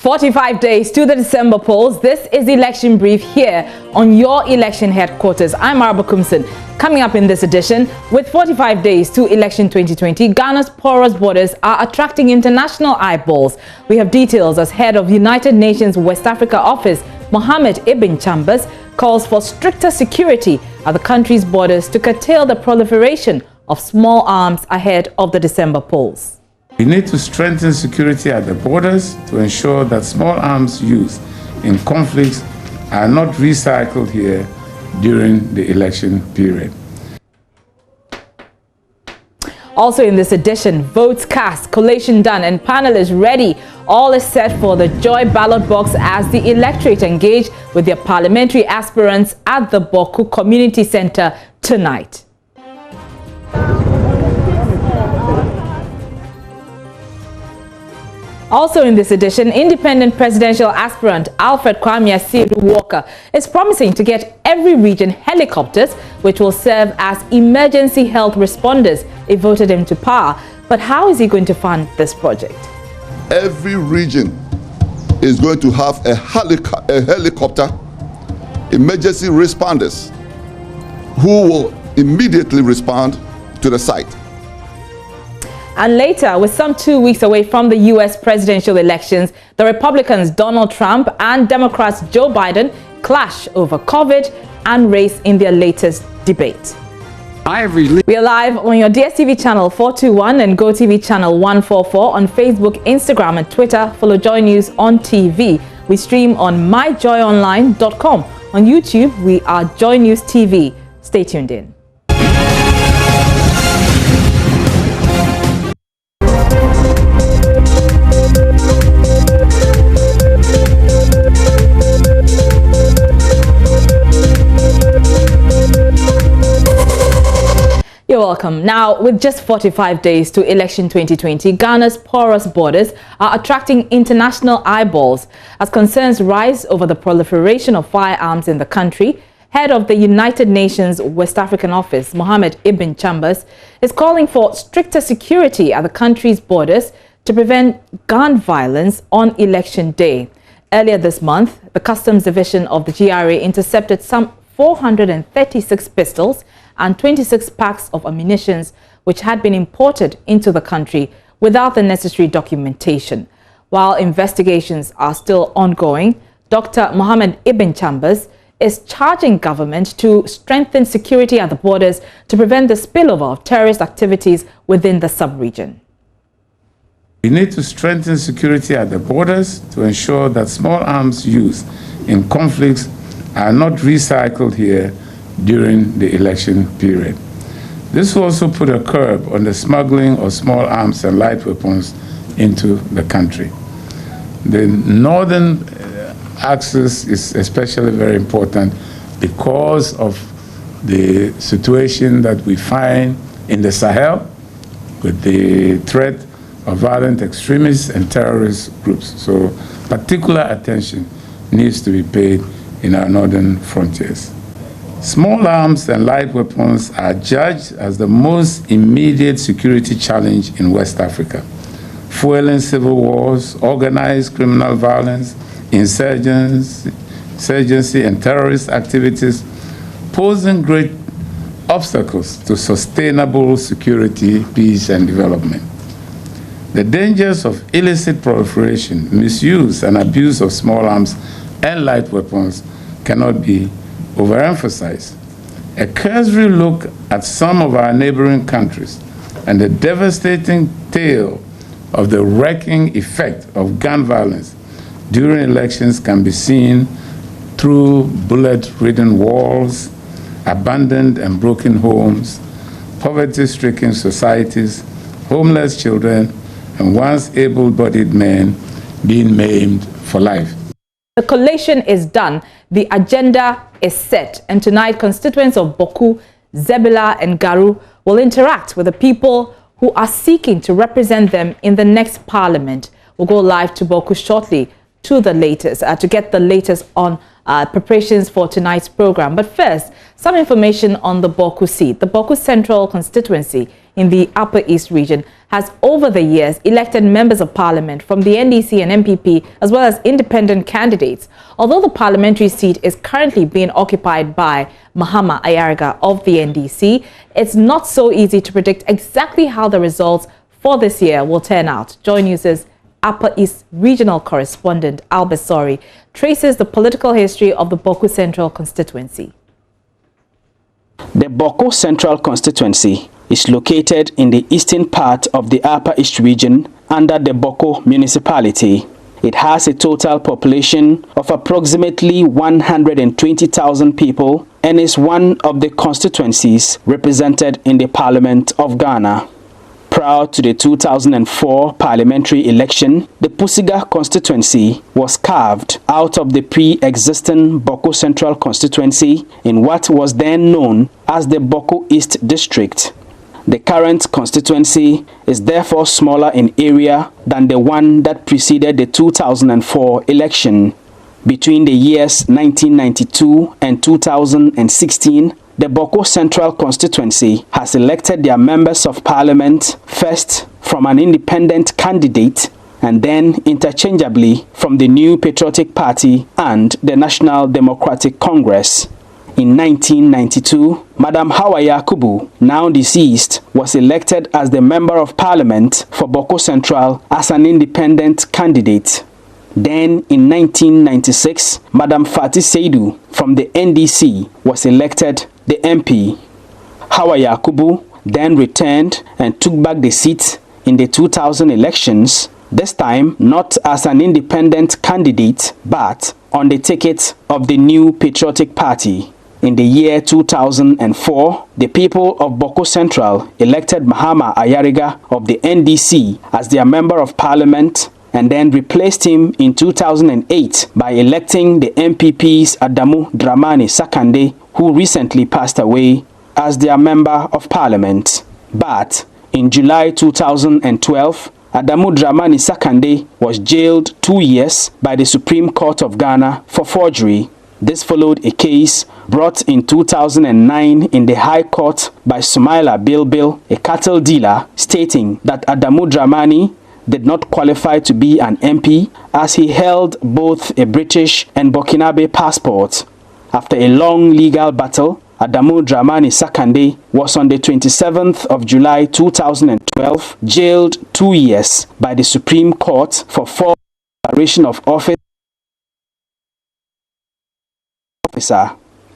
45 days to the December polls. This is the election brief here on your election headquarters. I'm Boku. Coming up in this edition, with 45 days to election 2020, Ghana's porous borders are attracting international eyeballs. We have details as head of United Nations West Africa office, Mohammed Ibn Chambers, calls for stricter security at the country's borders to curtail the proliferation of small arms ahead of the December polls. We need to strengthen security at the borders to ensure that small arms used in conflicts are not recycled here during the election period. Also in this edition, votes cast, collation done, and panelists ready. All is set for the Joy ballot box as the electorate engage with their parliamentary aspirants at the Boku Community Center tonight. Also in this edition, independent presidential aspirant Alfred Kwame Asiedu Walker is promising to get every region helicopters which will serve as emergency health responders if voted into power. But how is he going to fund this project? Every region is going to have a helicopter, emergency responders who will immediately respond to the site. And later, with some 2 weeks away from the U.S. presidential elections, the Republicans Donald Trump and Democrats Joe Biden clash over COVID and race in their latest debate. We are live on your DSTV channel 421 and GoTV channel 144 on Facebook, Instagram and Twitter. Follow JoyNews on TV. We stream on myjoyonline.com. On YouTube, we are JoyNews TV. Stay tuned in. You're welcome. Now, with just 45 days to election 2020, Ghana's porous borders are attracting international eyeballs as concerns rise over the proliferation of firearms in the country. Head of the United Nations West African office, Mohammed Ibn Chambers, is calling for stricter security at the country's borders to prevent gun violence on election day. Earlier this month, the Customs Division of the GRA intercepted some 436 pistols and 26 packs of ammunition which had been imported into the country without the necessary documentation. While investigations are still ongoing, Dr. Mohammed Ibn Chambers is charging government to strengthen security at the borders to prevent the spillover of terrorist activities within the sub-region. We need to strengthen security at the borders to ensure that small arms used in conflicts are not recycled here during the election period. This will also put a curb on the smuggling of small arms and light weapons into the country. The northern axis is especially very important because of the situation that we find in the Sahel with the threat of violent extremists and terrorist groups. So particular attention needs to be paid in our northern frontiers. Small arms and light weapons are judged as the most immediate security challenge in West Africa. Fueling civil wars, organized criminal violence, insurgency and terrorist activities, posing great obstacles to sustainable security, peace and development. The dangers of illicit proliferation, misuse and abuse of small arms and light weapons cannot be overemphasized. A cursory look at some of our neighboring countries and the devastating tale of the wrecking effect of gun violence during elections can be seen through bullet-ridden walls, abandoned and broken homes, poverty-stricken societies, homeless children, and once able-bodied men being maimed for life. The collation is done, the agenda is set, and tonight constituents of Boku, Zebila and Garu will interact with the people who are seeking to represent them in the next parliament. We'll go live to Boku shortly to get the latest on preparations for tonight's program. But first, Some information on the Boku seat. The Boku Central Constituency in the Upper East region has over the years elected members of parliament from the NDC and MPP as well as independent candidates. Although the parliamentary seat is currently being occupied by Mahama Ayariga of the NDC, it's not so easy to predict exactly how the results for this year will turn out. JoyNews' Upper East regional correspondent Albert Sori traces the political history of the Boku Central Constituency. The Boku Central Constituency is located in the eastern part of the Upper East region under the Boku municipality. It has a total population of approximately 120,000 people and is one of the constituencies represented in the Parliament of Ghana. Prior to the 2004 parliamentary election, the Pusiga constituency was carved out of the pre-existing Boku Central constituency in what was then known as the Boku East district. The current constituency is therefore smaller in area than the one that preceded the 2004 election. Between the years 1992 and 2016, the Boku Central Constituency has elected their members of parliament first from an independent candidate and then interchangeably from the New Patriotic Party and the National Democratic Congress. In 1992, Madam Hawa Yakubu, now deceased, was elected as the Member of Parliament for Boku Central as an independent candidate. Then, in 1996, Madam Fati Seidu from the NDC was elected the MP. Hawa Yakubu then returned and took back the seat in the 2000 elections, this time not as an independent candidate but on the ticket of the New Patriotic Party. In the year 2004, the people of Boku Central elected Mahama Ayariga of the NDC as their Member of Parliament and then replaced him in 2008 by electing the MPP's Adamu Dramani Sakande, who recently passed away, as their Member of Parliament. But in July 2012, Adamu Dramani Sakande was jailed 2 years by the Supreme Court of Ghana for forgery. This followed a case brought in 2009 in the High Court by Sumaila Bilbil, a cattle dealer, stating that Adamu Dramani did not qualify to be an MP as he held both a British and Burkinabe passport. After a long legal battle, Adamu Dramani Sakande was on the 27th of July 2012 jailed 2 years by the Supreme Court for separation of office.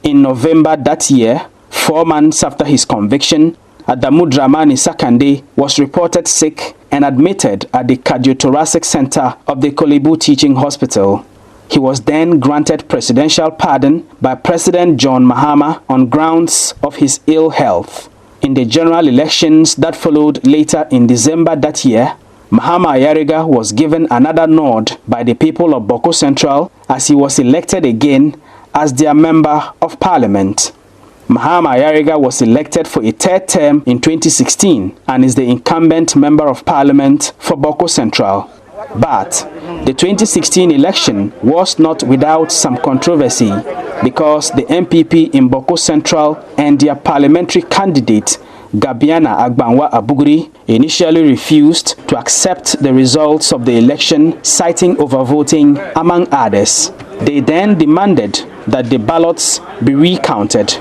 In November that year, 4 months after his conviction, Adamu Dramani Sakande was reported sick and admitted at the Cardiothoracic Center of the Kolebu Teaching Hospital. He was then granted presidential pardon by President John Mahama on grounds of his ill health. In the general elections that followed later in December that year, Mahama Ayariga was given another nod by the people of Boku Central as he was elected again as their Member of Parliament. Mahama Ayariga was elected for a third term in 2016 and is the incumbent Member of Parliament for Boku Central. But the 2016 election was not without some controversy because the MPP in Boku Central and their parliamentary candidate Gabiana Agbanwa Abuguri initially refused to accept the results of the election, citing overvoting among others. They then demanded that the ballots be recounted.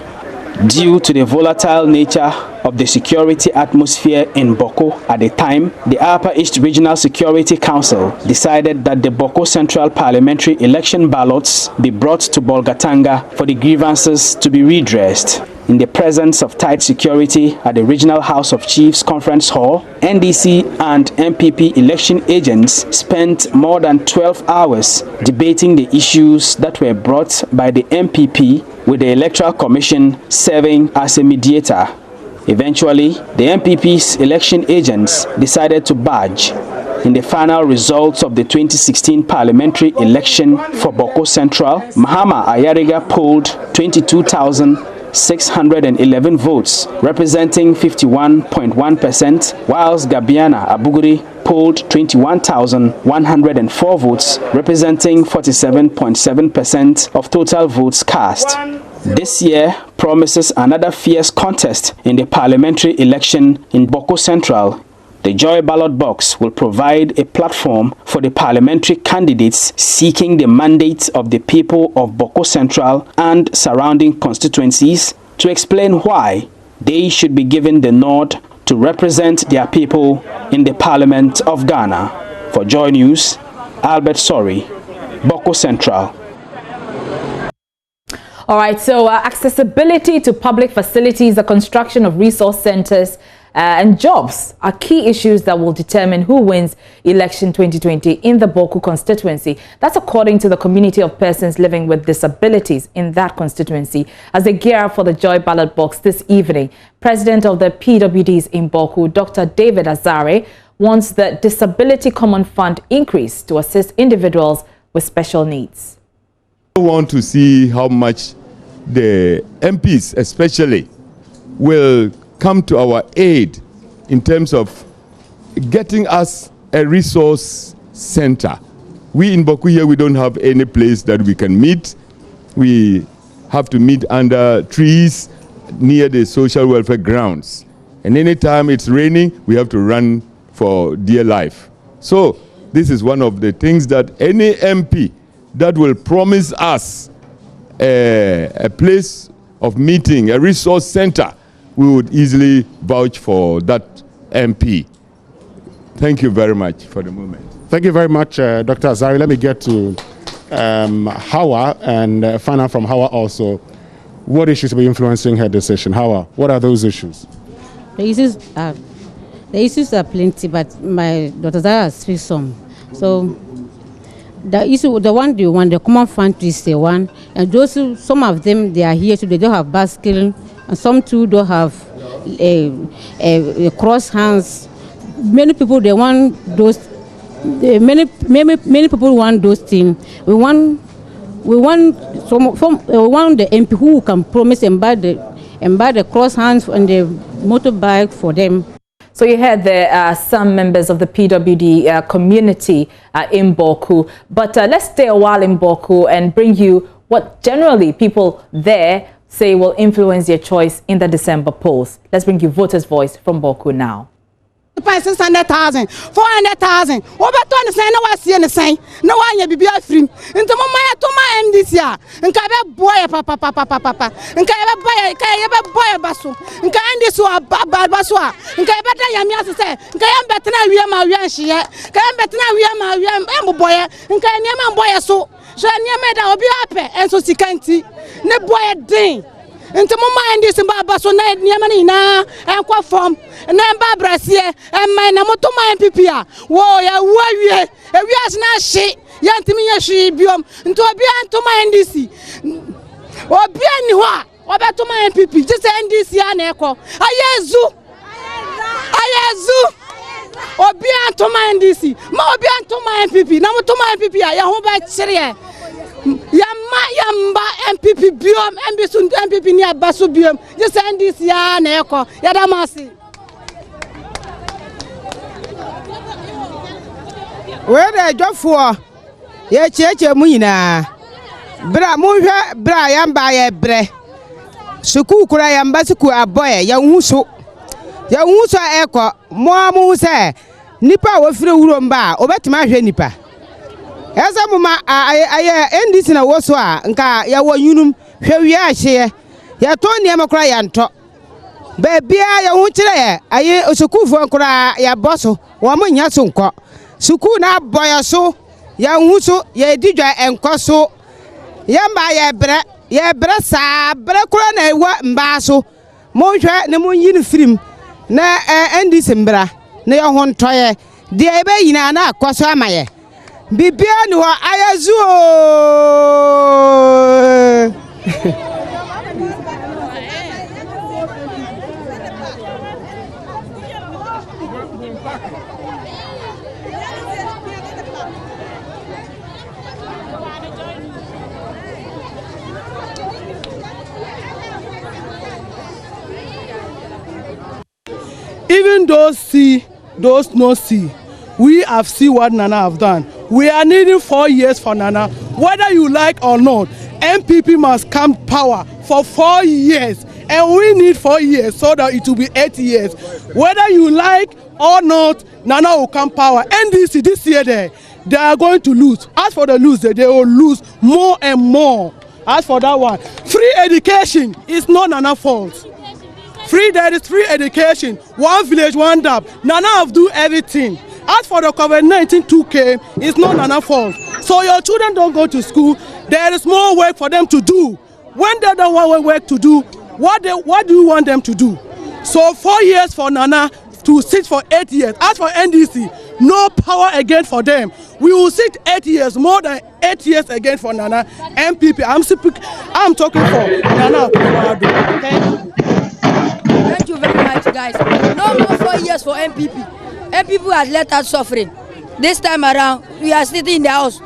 Due to the volatile nature of the security atmosphere in Boku at the time, the Upper East Regional Security Council decided that the Boku Central Parliamentary election ballots be brought to Bolgatanga for the grievances to be redressed. In the presence of tight security at the Regional House of Chiefs Conference Hall, NDC and MPP election agents spent more than 12 hours debating the issues that were brought by the MPP, with the Electoral Commission serving as a mediator. Eventually, the MPP's election agents decided to budge. In the final results of the 2016 parliamentary election for Boku Central, Mahama Ayariga polled 22,611 votes, representing 51.1%, whilst Gabiana Abuguri polled 21,104 votes, representing 47.7% of total votes cast. This year promises another fierce contest in the parliamentary election in Boku Central. The Joy Ballot box will provide a platform for the parliamentary candidates seeking the mandates of the people of Boku Central and surrounding constituencies to explain why they should be given the nod to represent their people in the Parliament of Ghana. For Joy News, Albert Sori, Boku Central. All right, so accessibility to public facilities, the construction of resource centers, and jobs are key issues that will determine who wins election 2020 in the Boku constituency. That's according to the community of persons living with disabilities in that constituency as they gear up for the Joy Ballot box this evening. President of the PWDs in Boku, Dr. David Azare, wants the Disability Common Fund increase to assist individuals with special needs. I want to see how much the MPs especially will come to our aid in terms of getting us a resource center. We in Baku here, we don't have any place that we can meet. We have to meet under trees near the social welfare grounds. And anytime it's raining, we have to run for dear life. So this is one of the things that any MP that will promise us a place of meeting, a resource center, we would easily vouch for that MP. Thank you very much for the moment. Thank you very much, Dr. Azari. Let me get to Hawa and find out from Hawa also what issues will be influencing her decision. Hawa, what are those issues? The issues are plenty, but my Dr. Azari has speaks some. So the issue, the common fund is the one, and those some of them they are here today. They don't have basket. And some too don't have a cross hands. Many people they want those. Many people want those things. We want the MP who can promise and buy the cross hands and the motorbike for them. So you heard there are some members of the PWD community in Boku, but let's stay a while in Boku and bring you what generally people there say will influence their choice in the December polls. Let's bring you voters' voice from Boku now. 600,000, 400,000. What about to say no one see anything? No one be free. Into my to my end this year. And Kabe boy papa. And Kabe boy basu. And Kandi so baswa. And Kabata Yamia say, Kayam Betana we are my Yanshia. Kayam Betana we are my boy. And Kayama boy so. So Yamada will be happy and so she can't see. Ne boy ding. Into my mind, this basso night, Yamanina, and what from, and then Barbara here, and my Namotoma and Pipia. Whoa, ya warrior, and we are not she, Yantimia she biom, into a bian to my NDC. Or bianua, or better to my MPP, just NDC and echo. Ayazu, or bian to my NDC, more bian to my MPP, number to my MPP, I hope I say. Yamba MPP biom MPP ni abaso biom just NDC ya na eko yadamasi we da dwofo ye cheche mu nyina bra mu hwe bra yamba ye bre suku kura yamba suku aboye ya huso eko mo mu se nipa wo fire wuro mba obetima hwe nipa eza muma aye NDC na woso a nka ya wo yunum hwewie ahye ya to niam kura ya nto ba bia ya hu kire ye aye osukufo nkura ya boso wo mo nya so nko suku na boya so ya hu so ya edidwa enko so ya mba ye bre sa bre kura na ewa mba so mo hwe ne mo yin film na NDC mbra na ya ho ntoye de ebe yina na akoso amaye Bibiani wa ayazu. Even those see, those no see. We have seen what Nana have done. We are needing 4 years for Nana. Whether you like or not, MPP must come power for 4 years, and we need 4 years so that it will be 8 years. Whether you like or not, Nana will come power. NDC this year they are going to lose. As for the lose, they will lose more and more. As for that one, free education is not Nana's fault. There is free education. One village, one dab. Nana have do everything. As for the COVID-19 2K, it's not Nana's fault. So your children don't go to school. There is more work for them to do. When they don't want work to do, what do you want them to do? So 4 years for Nana to sit for 8 years. As for NDC, no power again for them. We will sit 8 years, more than 8 years again for Nana. MPP, I'm talking for Nana. Thank you very much, guys. No more 4 years for MPP. MPP has let us suffering. This time around, we are sitting in the house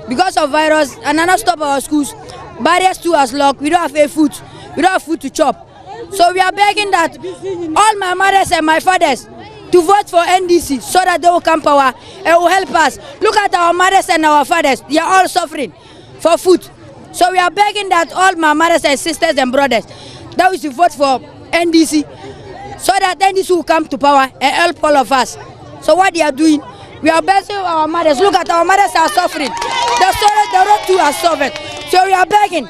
because of virus, and Nana stop our schools. Barriers too has locked. We don't have food. We don't have food to chop. So we are begging that all my mothers and my fathers to vote for NDC so that they will come power and will help us. Look at our mothers and our fathers. They are all suffering for food. So we are begging that all my mothers and sisters and brothers that we should vote for NDC so that NDC will come to power and help all of us. So what they are doing, we are begging our mothers. Look at our mothers are suffering. The road too are suffering. So we are begging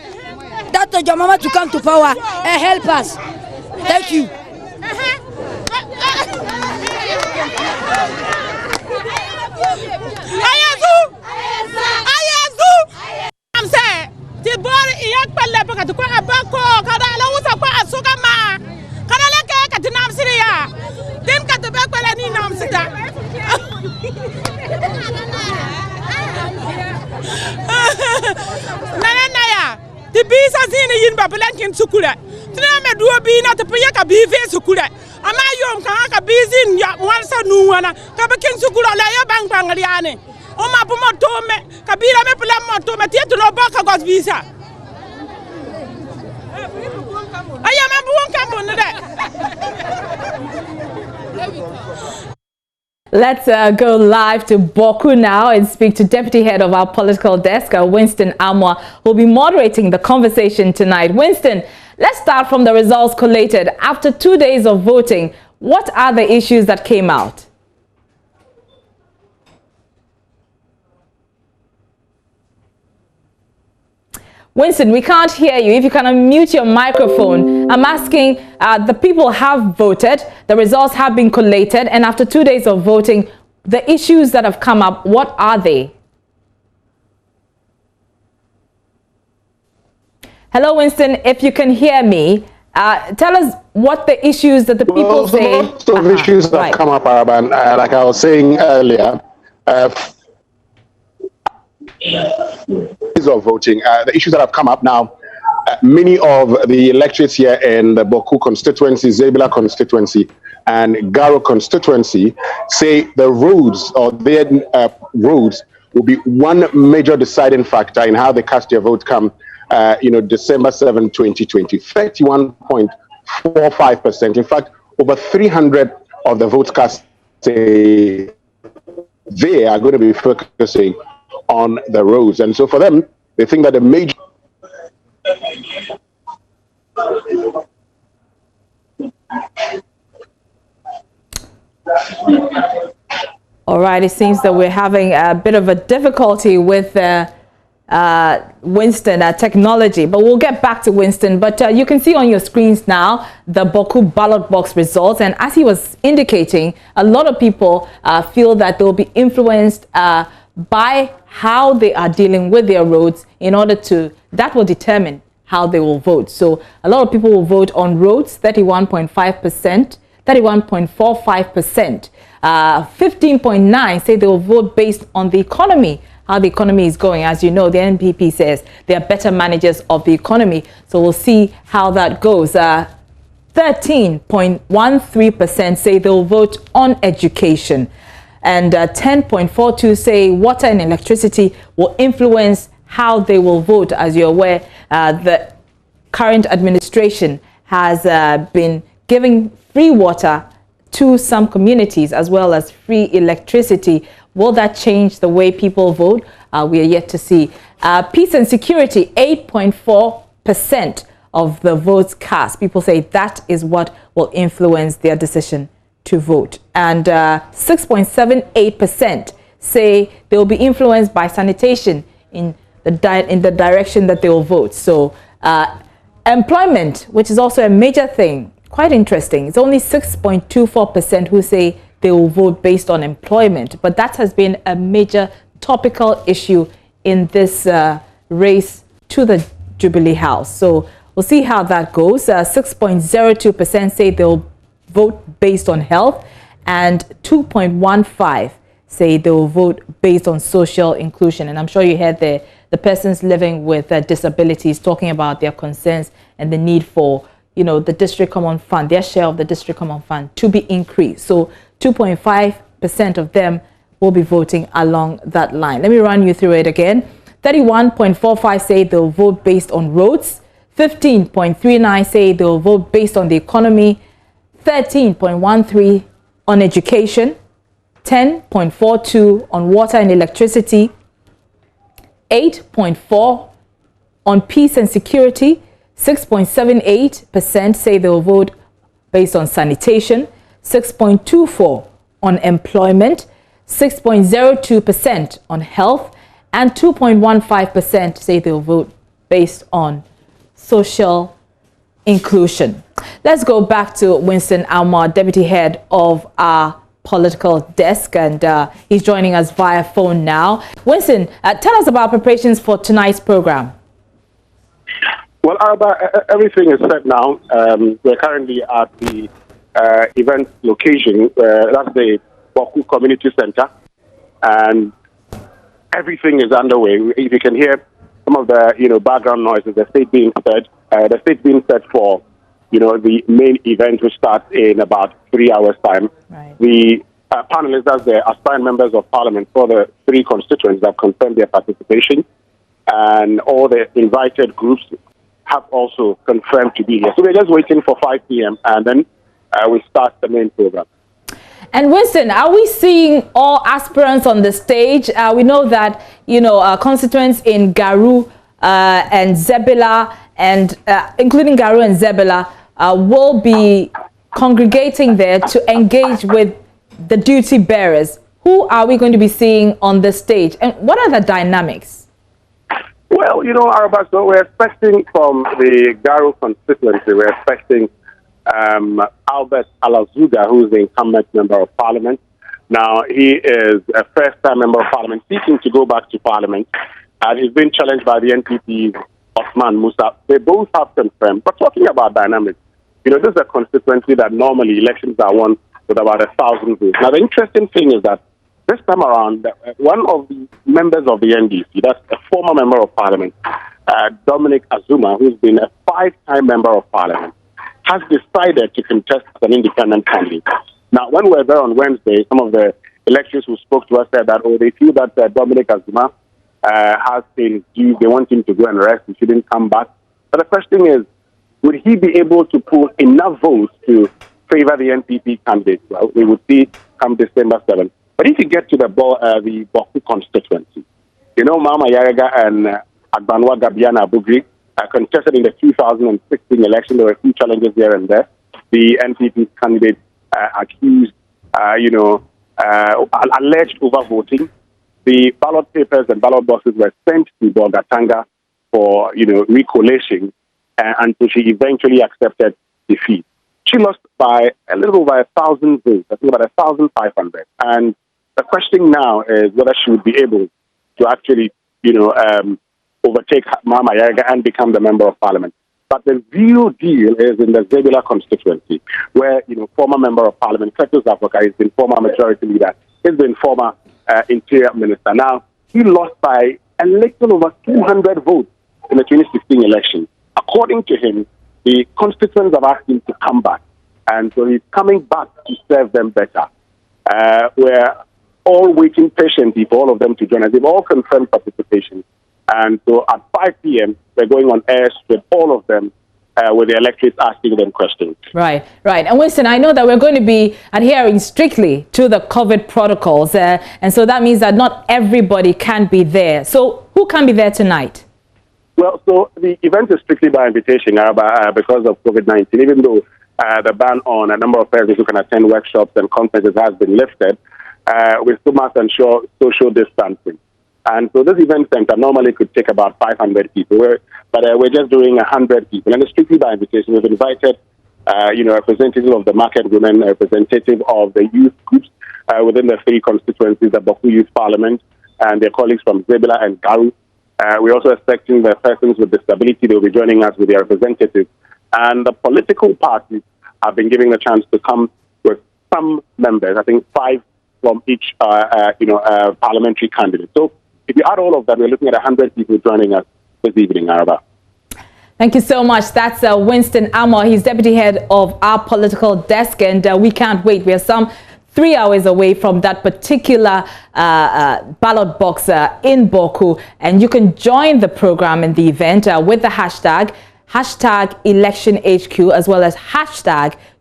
that your mama to come to power and help us. Thank you. I'm saying, the boy is young pelle because the kwa Baku, kada la usa kwa asuka ma, kada la ke katinam siria, then katu pelle ni nam sita. Naya, the bees are in yin babalankin sukura. Tena do be not a payaka be sukura. Amayom kaka bees in ya once a new one, kabakin sukura la ya bang bangariane. Oma puma tome, kabila me pula tome, tieto no baka got visa. I am a Let's go live to Boku now and speak to Deputy Head of our Political Desk, Winston Amwa, who will be moderating the conversation tonight. Winston, let's start from the results collated. After 2 days of voting, what are the issues that came out? Winston, we can't hear you. If you can unmute your microphone. I'm asking, the people have voted, the results have been collated, and after 2 days of voting, the issues that have come up, what are they? Hello, Winston, if you can hear me, tell us what the issues that the people say. Most of the issues that have come up, Araban, like I was saying earlier, of voting, the issues that have come up now, many of the electorates here in the Boku constituency, Zebila constituency, and Garo constituency say the roads or their roads will be one major deciding factor in how they cast their vote come, December 7, 2020. 31.45%. In fact, over 300 of the votes cast say they are going to be focusing on the roads. And so for them, they think that the major... All right, it seems that we're having a bit of a difficulty with Winston technology, but we'll get back to Winston. But you can see on your screens now the Boku ballot box results, and as he was indicating, a lot of people feel that they'll be influenced by how they are dealing with their roads that will determine how they will vote. So a lot of people will vote on roads, 31.5%, 31.45%. 15.9% say they will vote based on the economy, how the economy is going. As you know, the NPP says they are better managers of the economy. So we'll see how that goes. 13.13% say they'll vote on education. And 10.42% say water and electricity will influence how they will vote. As you're aware, the current administration has been giving free water to some communities as well as free electricity. Will that change the way people vote? We are yet to see. Peace and security, 8.4% of the votes cast. People say that is what will influence their decision to vote. And 6.78% say they will be influenced by sanitation in the direction that they will vote. So employment, which is also a major thing, quite interesting. It's only 6.24% who say they will vote based on employment. But that has been a major topical issue in this race to the Jubilee House. So we'll see how that goes. 6.02% say they'll vote based on health, and 2.15% say they will vote based on social inclusion. And I'm sure you heard the persons living with disabilities talking about their concerns and the need for, you know, the district common fund, their share of the district common fund to be increased. So 2.5% of them will be voting along that line. Let me run you through it again. 31.45% say they'll vote based on roads. 15.39% say they'll vote based on the economy. 13.13% on education. 10.42% on water and electricity. 8.4% on peace and security. 6.78% say they'll vote based on sanitation. 6.24% on employment. 6.02% on health, and 2.15% say they'll vote based on social inclusion. Let's go back to Winston Almar, Deputy Head of our political desk, and he's joining us via phone now. Winston, tell us about preparations for tonight's program. Well, everything is set now. We're currently at the event location. That's the Baku Community Center, and everything is underway. If you can hear some of the background noises, the stage being set for the main event, which starts in about 3 hours time. Right. The panelists, as the aspiring members of parliament for the 3 constituents, have confirmed their participation, and all the invited groups have also confirmed to be here. So we're just waiting for 5 p.m. and then we start the main program. And Winston, are we seeing all aspirants on the stage? We know that, constituents in Garu and Zebela, and including Garu and Zebela, will be congregating there to engage with the duty bearers. Who are we going to be seeing on the stage? And what are the dynamics? Well, Araba, so we're expecting from the Garu constituency, we're expecting Albert Alazuga, who is the incumbent member of parliament. Now, he is a first-time member of parliament seeking to go back to parliament, and he's been challenged by the NPP's Osman Musa. They both have confirmed. But talking about dynamics, this is a constituency that normally elections are won with about 1,000 votes. Now, the interesting thing is that this time around, one of the members of the NDC, that's a former member of parliament, Dominic Azuma, who's been a 5-time member of parliament, has decided to contest as an independent candidate. Now, when we were there on Wednesday, some of the electors who spoke to us said that, they feel that Dominic Azuma has been due. They want him to go and rest. He shouldn't come back. But the question is, would he be able to pull enough votes to favor the NPP candidate? Well, we would see come December 7th. But if you get to the Boku constituency, Mama Yaraga and Agbanwa Gabiana Bugri contested in the 2016 election. There were a few challenges here and there. The NPP candidate accused, alleged overvoting. The ballot papers and ballot boxes were sent to Bogatanga for, recollation, until she eventually accepted defeat. She lost by a little over 1,000 votes, I think about 1,500. And the question now is whether she would be able to actually, overtake Mama Yaga and become the member of parliament. But the real deal is in the Zebela constituency, where, former member of parliament, Cletus Africa, has been former majority leader, he's been former interior minister. Now, he lost by a little over 200 votes in the 2016 election. According to him, the constituents have asked him to come back, and so he's coming back to serve them better. We're all waiting patiently for all of them to join us. They've all confirmed participation. And so at 5 p.m., we're going on air with all of them, with the electors asking them questions. Right. And Winston, I know that we're going to be adhering strictly to the COVID protocols. And so that means that not everybody can be there. So who can be there tonight? Well, so the event is strictly by invitation because of COVID-19, even though the ban on a number of persons who can attend workshops and conferences has been lifted. We still must ensure social distancing. And so this event center normally could take about 500 people, but we're just doing 100 people. And it's strictly by invitation. We've invited, a representative of the market women, a representative of the youth groups within the 3 constituencies, the Baku Youth Parliament, and their colleagues from Zebila and Garu. We're also expecting the persons with disability. They'll be joining us with their representatives. And the political parties have been given the chance to come with some members, I think 5 from each, parliamentary candidate. So if you add all of that, we're looking at 100 people joining us this evening, Araba. Thank you so much. That's Winston Amor. He's deputy head of our political desk, and we can't wait. We are some 3 hours away from that particular ballot box in Boku, and you can join the program in the event with the hashtag #ElectionHQ as well as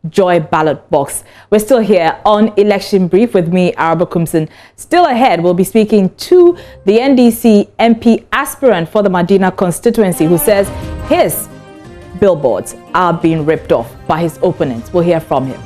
#JoyBallotBox. We're still here on Election Brief with me, Araba Kumsin. Still ahead, we'll be speaking to the NDC MP aspirant for the Madina constituency who says his billboards are being ripped off by his opponents. We'll hear from him.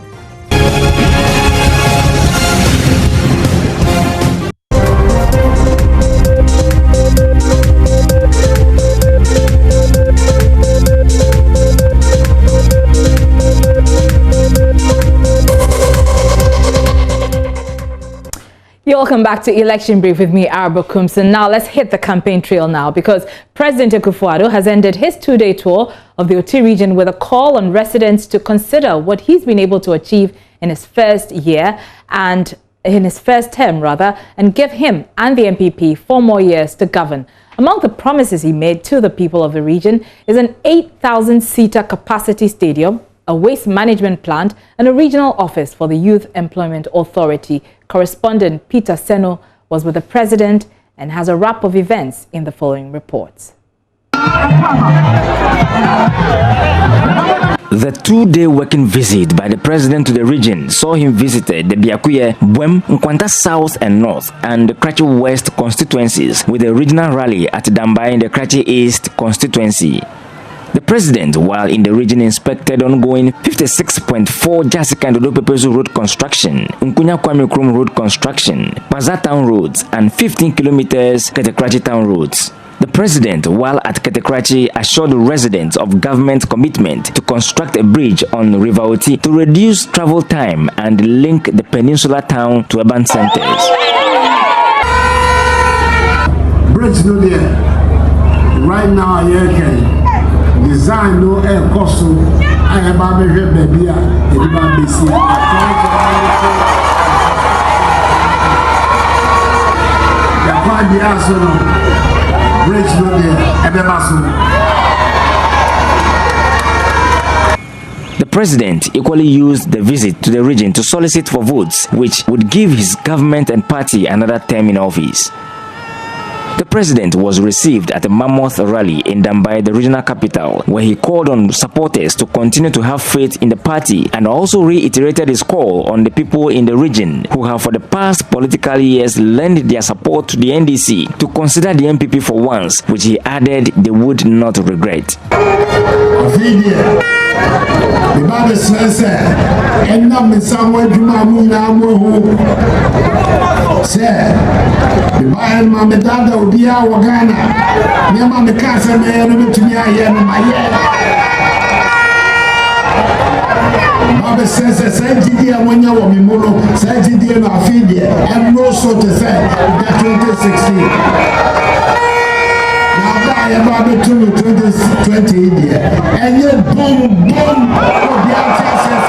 Welcome back to Election Brief with me, Araba Kumsin. Now let's hit the campaign trail now, because President Akufo-Addo has ended his 2-day tour of the Oti region with a call on residents to consider what he's been able to achieve in his first year and in his first term, and give him and the MPP 4 more years to govern. Among the promises he made to the people of the region is an 8,000-seater capacity stadium, a waste management plant, and a regional office for the Youth Employment Authority. Correspondent Peter Seno was with the president and has a wrap of events in the following reports. The 2-day working visit by the president to the region saw him visit the Biakuye, Bwem, Nkwanta South and North, and the Krachi West constituencies with a regional rally at Dambai in the Krachi East constituency. The president, while in the region, inspected ongoing 56.4 Jasika and Odopepezu road construction, Nkunya Kwame Krum road construction, Paza town roads, and 15 kilometers Ketekrachi town roads. The president, while at Ketekrachi, assured residents of government commitment to construct a bridge on River Oti to reduce travel time and link the peninsular town to urban centers. Bridge no there. Right now, design no air cost. I have a baby. The president equally used the visit to the region to solicit for votes, which would give his government and party another term in office. The president was received at a mammoth rally in Dambai, the regional capital, where he called on supporters to continue to have faith in the party and also reiterated his call on the people in the region who have for the past political years lent their support to the NDC to consider the MPP for once, which he added they would not regret. The Bible says, and not in some way to my moon, say, the Bible, Mamma Dada, will be our Ghana. Near Mamma Casa, man, to me, I am my year. Bible says, Sanjidia, when you want me, Mono, Sanjidia, and Afidia, and no so to say, that 2016. I am about to 2020 India, and yet boom, the answer says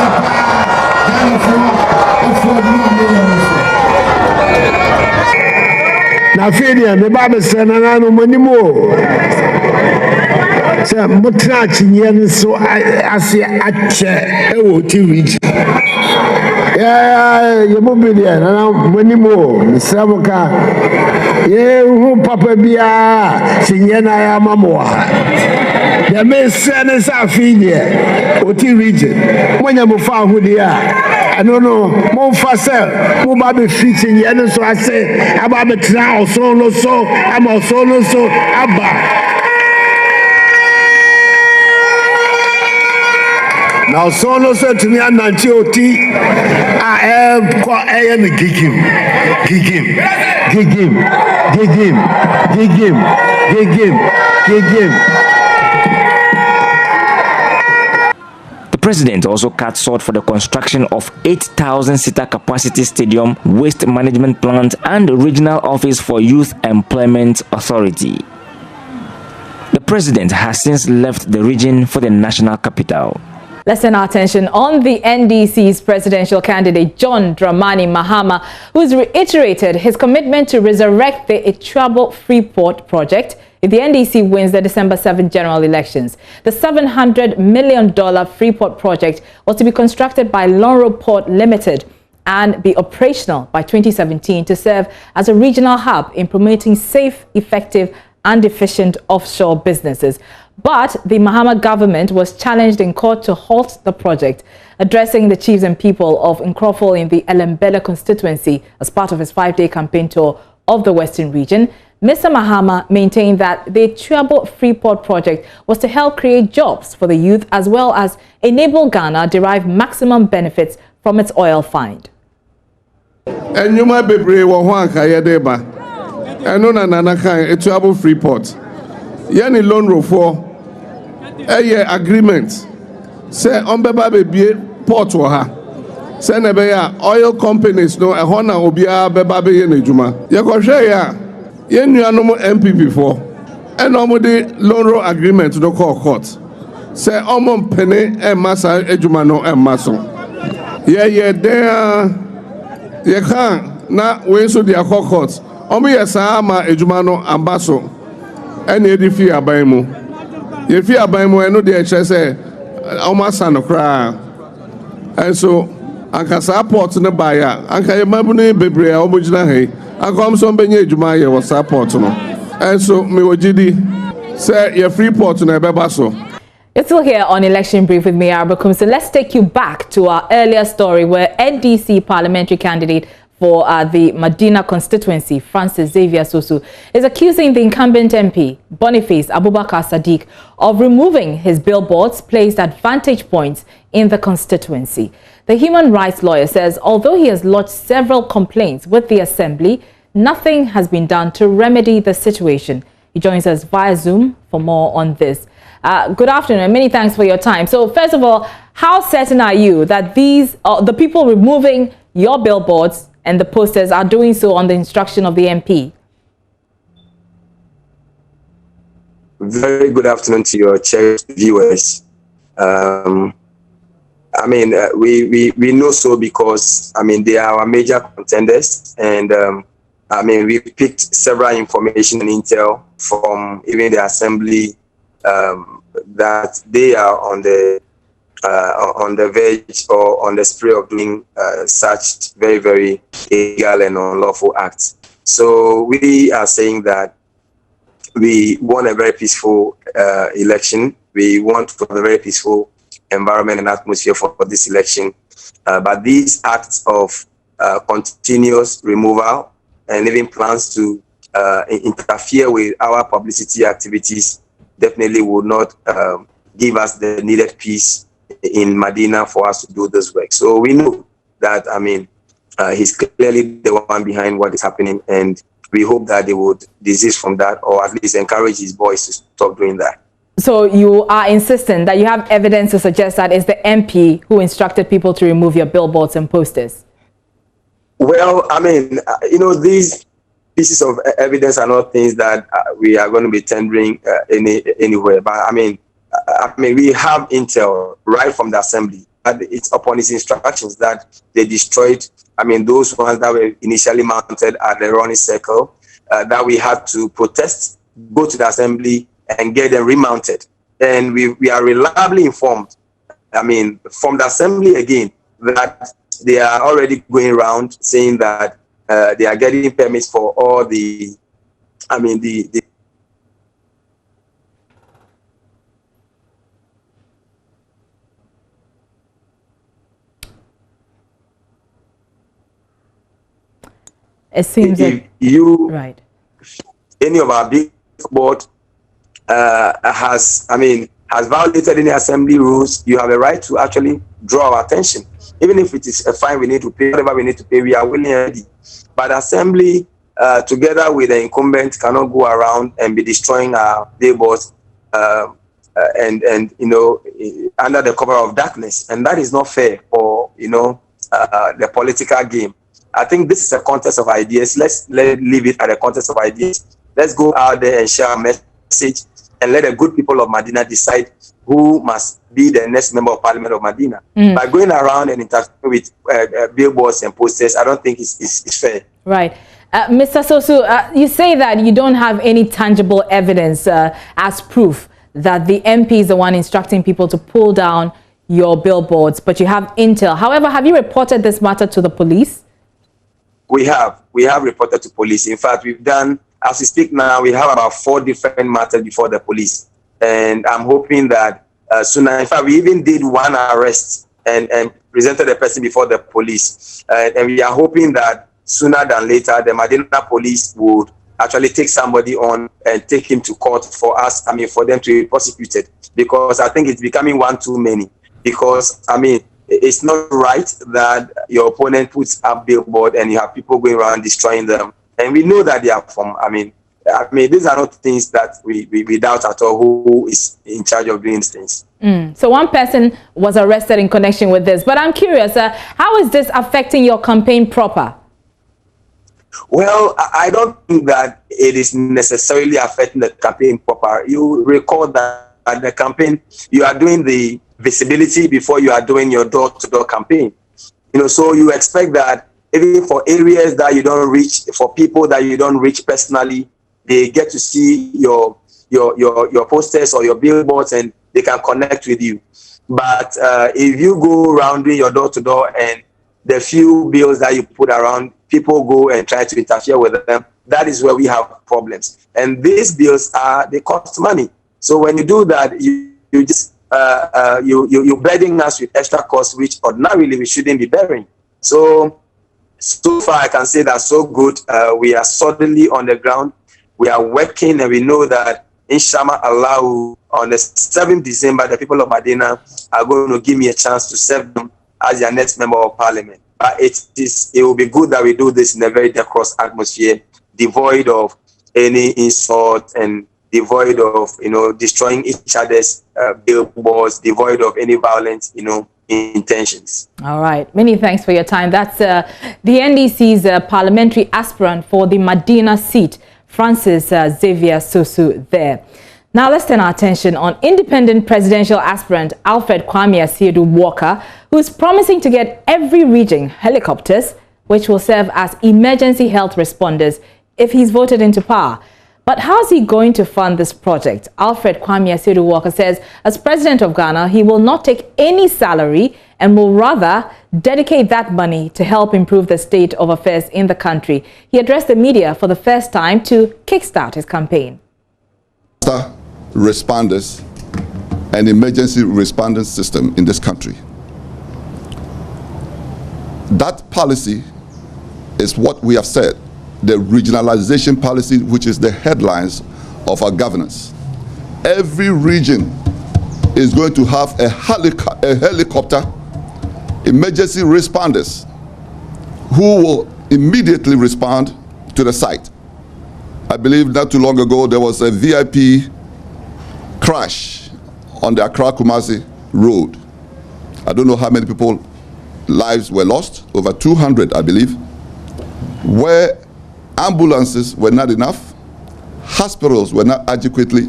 now, Fabian, the Bible said, and I know many more. So, Mutrachi, so I see a chair, reach. Yeah, you won't be there, and I'm many more. Saboka, yeah, Papa Bia, Siena Mamoa. The men send us our feed Oti region. When you move out with the I don't know, more facile, more baby fitting, and so I say, about the trial, so, I'm also so, Abba. na so no so tumi ananti oti a kwa ne gigim. The president also cut short for the construction of 8,000-seater capacity stadium, waste management plant, and regional office for Youth Employment Authority. The president has since left the region for the national capital. Let's turn our attention on the NDC's presidential candidate, John Dramani Mahama, who's reiterated his commitment to resurrect the Itrabo Freeport project if the NDC wins the December 7 general elections. The $700 million Freeport project was to be constructed by Lonro Port Limited and be operational by 2017 to serve as a regional hub in promoting safe, effective, and efficient offshore businesses. But the Mahama government was challenged in court to halt the project. Addressing the chiefs and people of Nkrofo in the Elembele constituency as part of his 5-day campaign tour of the Western region, Mr. Mahama maintained that the Itrabo Freeport project was to help create jobs for the youth as well as enable Ghana derive maximum benefits from its oil find. Enyuma bebre wo ho ankaye deba. Eno na nanakan Itrabo Freeport. Yani loan rofo eye agreement say ombeba bebie port wo ha. Say na be ya oil companies no e ho na obia beba be ye na adwuma. Ye ko hwe ya ye nuanom MPP for eno de loan ro agreement no court. Say omom pene e masa adwuma no e maso. Ye there ye kan na we so dia court. Omo yesa ama adwuma no ambaso. And you fi aban mu. You fi aban mu eno de eche say omasa no kra. And so anka support no buy ya. Anka ye mabu no bebre a omo gina he. Anka om so benye adwuma ye wo support no. And so me wogidi say your Freeport no ebeba so. You're still here on Election Brief with me, Boku. So let's take you back to our earlier story where NDC parliamentary candidate for the Medina constituency, Francis Xavier Sosu, is accusing the incumbent MP, Boniface Abubakar Sadiq, of removing his billboards placed at vantage points in the constituency. The human rights lawyer says although he has lodged several complaints with the assembly, nothing has been done to remedy the situation. He joins us via Zoom for more on this. Good afternoon and many thanks for your time. So first of all, how certain are you that the people removing your billboards and the posters are doing so on the instruction of the MP? Very good afternoon to your cherished viewers. We know so because, they are our major contenders, and we picked several information and intel from even the assembly that they are on the verge or on the spree of doing such very, very illegal and unlawful acts. So we are saying that we want a very peaceful election. We want a very peaceful environment and atmosphere for this election. But these acts of continuous removal and even plans to interfere with our publicity activities definitely would not give us the needed peace in Medina for us to do this work. So we know that, he's clearly the one behind what is happening, and we hope that they would desist from that, or at least encourage his boys to stop doing that. So you are insistent that you have evidence to suggest that it's the MP who instructed people to remove your billboards and posters? Well, these pieces of evidence are not things that we are going to be tendering anywhere. But we have intel right from the assembly. It's upon his instructions that they destroyed, those ones that were initially mounted at the Ronnie Circle, that we had to protest, go to the assembly and get them remounted. And we are reliably informed, from the assembly again, that they are already going around saying that they are getting permits for all the it seems like any of our big board has, has violated any assembly rules, you have a right to actually draw our attention. Even if it is a fine we need to pay, whatever we need to pay, we are willing and ready. But assembly, together with the incumbent, cannot go around and be destroying our billboards and you know, under the cover of darkness. And that is not fair for, you know, the political game. I think this is a contest of ideas. Let's leave it at a contest of ideas. Let's go out there and share a message and let the good people of Medina decide who must be the next member of parliament of Medina. By going around and interacting with billboards and posters, I don't think it's fair. Right. Mr. Sosu, you say that you don't have any tangible evidence as proof that the MP is the one instructing people to pull down your billboards, but you have intel. However, have you reported this matter to the police? We have reported to police. In fact, we've done, as we speak now, we have about 4 different matters before the police. And I'm hoping that sooner, in fact, we even did one arrest and presented the person before the police. And we are hoping that sooner than later, the Medina police would actually take somebody on and take him to court for us, I mean, for them to be prosecuted. Because I think it's becoming one too many. Because, I mean, it's not right that your opponent puts up billboard and you have people going around destroying them. And we know that they are from, I mean, these are not things that we doubt at all who is in charge of doing these things. So one person was arrested in connection with this. But I'm curious, how is this affecting your campaign proper? Well, I don't think that it is necessarily affecting the campaign proper. You recall that at the campaign, you are doing the visibility before you are doing your door-to-door campaign. You know, so you expect that even for areas that you don't reach, for people that you don't reach personally, they get to see your posters or your billboards and they can connect with you. But if you go around doing your door-to-door and the few bills that you put around, people go and try to interfere with them, that is where we have problems. And these bills they cost money. So when you do that, you just you're burdening us with extra costs, which ordinarily we shouldn't be bearing. So far I can say that so good. We are suddenly on the ground. We are working, and we know that inshallah Allah, on the 7th December, the people of Medina are going to give me a chance to serve them as their next member of parliament. But it will be good that we do this in a very decorous atmosphere, devoid of any insult and devoid of, you know, destroying each other's billboards, devoid of any violent, you know, intentions. All right. Many thanks for your time. That's the NDC's parliamentary aspirant for the Medina seat, Francis Xavier Sosu there. Now let's turn our attention on independent presidential aspirant Alfred Kwame Asiedu Walker, who is promising to get every region helicopters, which will serve as emergency health responders if he's voted into power. But how's he going to fund this project? Alfred Kwame Asiedu Walker says, as president of Ghana, he will not take any salary and will rather dedicate that money to help improve the state of affairs in the country. He addressed the media for the first time to kickstart his campaign. Responders and emergency responding system in this country. That policy is what we have said, the regionalization policy, which is the headlines of our governance. Every region is going to have a helicopter, emergency responders, who will immediately respond to the site. I believe not too long ago there was a VIP crash on the Accra-Kumasi road. I don't know how many people lives were lost, over 200 I believe, where ambulances were not enough, hospitals were not adequately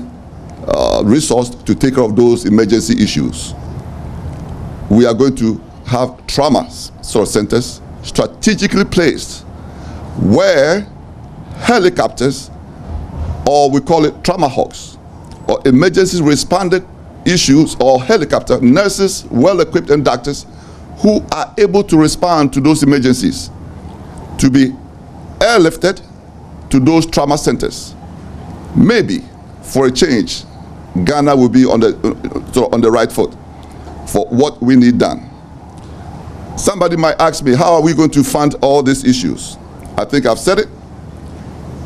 resourced to take care of those emergency issues. We are going to have trauma centers strategically placed where helicopters, or we call it trauma hawks, or emergency responded issues, or helicopter nurses, well-equipped, and doctors who are able to respond to those emergencies, to be airlifted to those trauma centers. Maybe for a change, Ghana will be on the right foot for what we need done. Somebody might ask me, how are we going to fund all these issues? I think I've said it.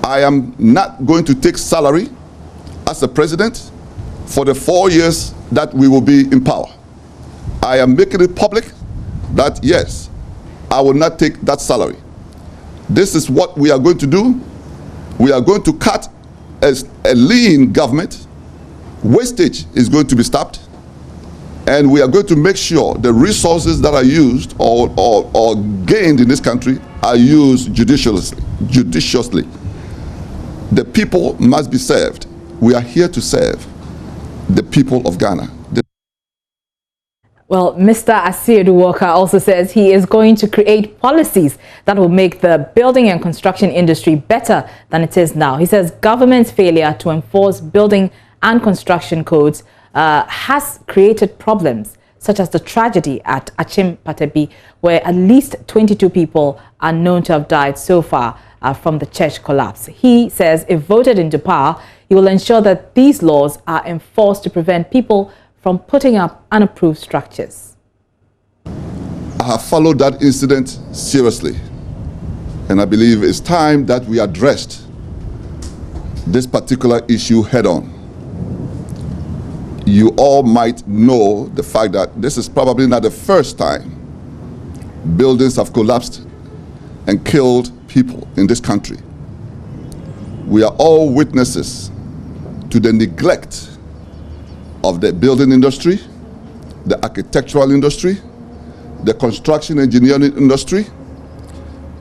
I am not going to take salary as a president for the 4 years that we will be in power. I am making it public that yes, I will not take that salary. This is what we are going to do. We are going to cut a lean government. Wastage is going to be stopped. And we are going to make sure the resources that are used or gained in this country are used judiciously. The people must be served. We are here to serve the people of Ghana. Well, Mr. Asiedu Walker also says he is going to create policies that will make the building and construction industry better than it is now. He says government's failure to enforce building and construction codes has created problems, such as the tragedy at Achim Patebi, where at least 22 people are known to have died so far from the church collapse. He says if voted into power, he will ensure that these laws are enforced to prevent people from putting up unapproved structures. I have followed that incident seriously, and I believe it's time that we addressed this particular issue head on. You all might know the fact that this is probably not the first time buildings have collapsed and killed people in this country. We are all witnesses to the neglect of the building industry, the architectural industry, the construction engineering industry.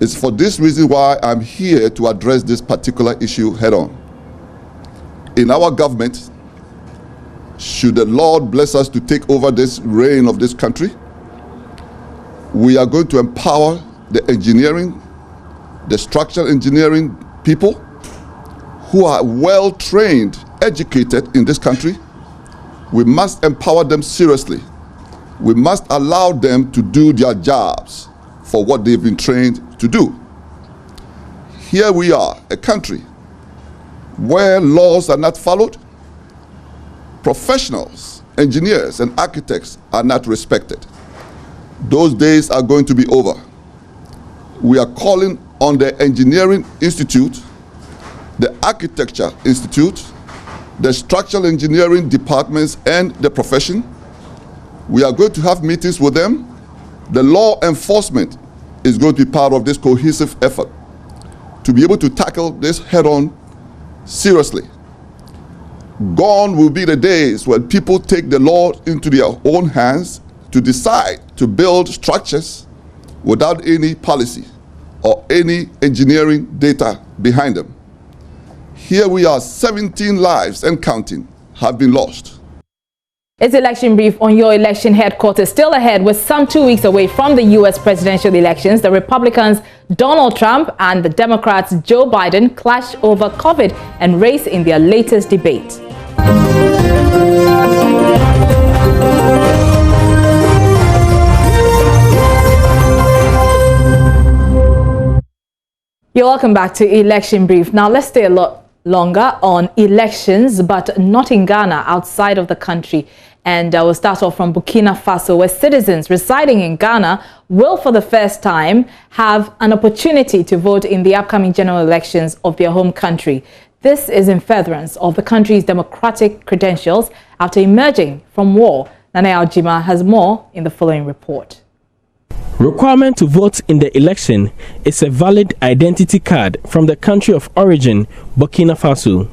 It's for this reason why I'm here to address this particular issue head on. In our government, should the Lord bless us to take over this reign of this country, we are going to empower the engineering, the structural engineering people who are well trained, educated in this country. We must empower them seriously. We must allow them to do their jobs for what they've been trained to do. Here we are, a country where laws are not followed, professionals, engineers, and architects are not respected. Those days are going to be over. We are calling on the Engineering Institute, the Architecture Institute, the structural engineering departments, and the profession. We are going to have meetings with them. The law enforcement is going to be part of this cohesive effort to be able to tackle this head-on seriously. Gone will be the days when people take the law into their own hands to decide to build structures without any policy or any engineering data behind them. Here we are, 17 lives and counting have been lost. It's election brief on your election headquarters. Still ahead, with some 2 weeks away from the U.S. presidential elections, the Republicans Donald Trump and the Democrats Joe Biden clash over COVID and race in their latest debate. You're welcome back to Election Brief. Now let's stay a lot longer on elections, but not in Ghana, outside of the country. And we'll start off from Burkina Faso, where citizens residing in Ghana will for the first time have an opportunity to vote in the upcoming general elections of their home country. This is in furtherance of the country's democratic credentials after emerging from war. Nane Aljima has more in the following report. Requirement to vote in the election is a valid identity card from the country of origin, Burkina Faso.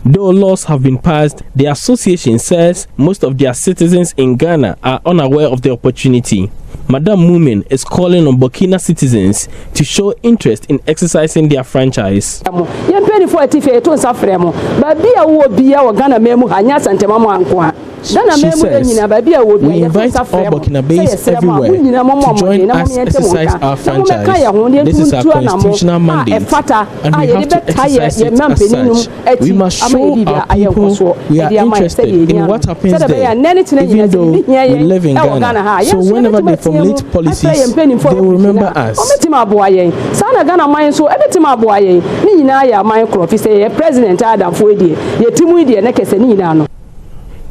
Though laws have been passed, the association says most of their citizens in Ghana are unaware of the opportunity. Madam Mumin is calling on Burkina citizens to show interest in exercising their franchise. She says, we invite all Burkinabés everywhere to join us exercise our franchise. This is our constitutional mandate, and we have to exercise it as such. We must show our people we are interested in what happens there, even though we live in Ghana. So whenever they formulate policies, they will remember us.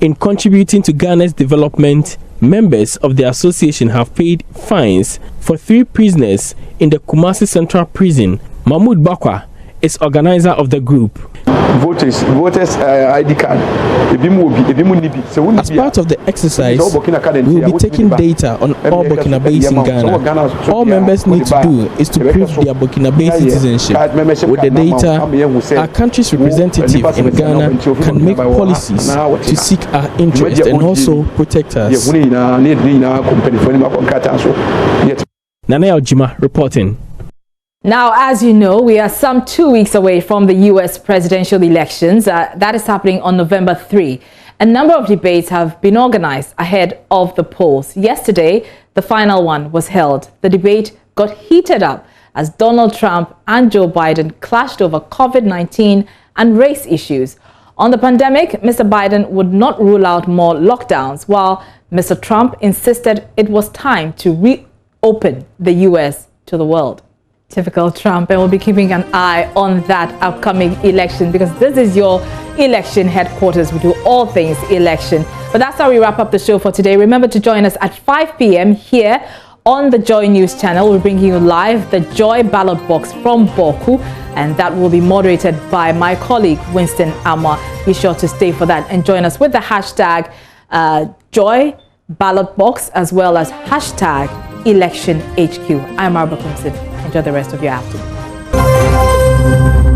In contributing to Ghana's development, members of the association have paid fines for 3 prisoners in the Kumasi Central Prison. Mahmoud Bakwa is organizer of the group. voters ID card. As part of the exercise, we will be taking data on all Burkinabés in Ghana. All members need to do is to prove their Burkinabé citizenship. With the data, our country's representative in Ghana can make policies to seek our interest and also protect us. Nana Aljima reporting. Now, as you know, we are some 2 weeks away from the U.S. presidential elections. That is happening on November 3. A number of debates have been organized ahead of the polls. Yesterday, the final one was held. The debate got heated up as Donald Trump and Joe Biden clashed over COVID-19 and race issues. On the pandemic, Mr. Biden would not rule out more lockdowns, while Mr. Trump insisted it was time to reopen the U.S. to the world. Typical Trump, and we'll be keeping an eye on that upcoming election because this is your election headquarters. We do all things election. But that's how we wrap up the show for today. Remember to join us at 5 p.m. here on the Joy News channel. We're bringing you live the Joy Ballot Box from Boku, and that will be moderated by my colleague Winston Amma. Be sure to stay for that and join us with the hashtag Joy Ballot Box as well as hashtag Election HQ. I'm Arba Kumsit. Enjoy the rest of your afternoon.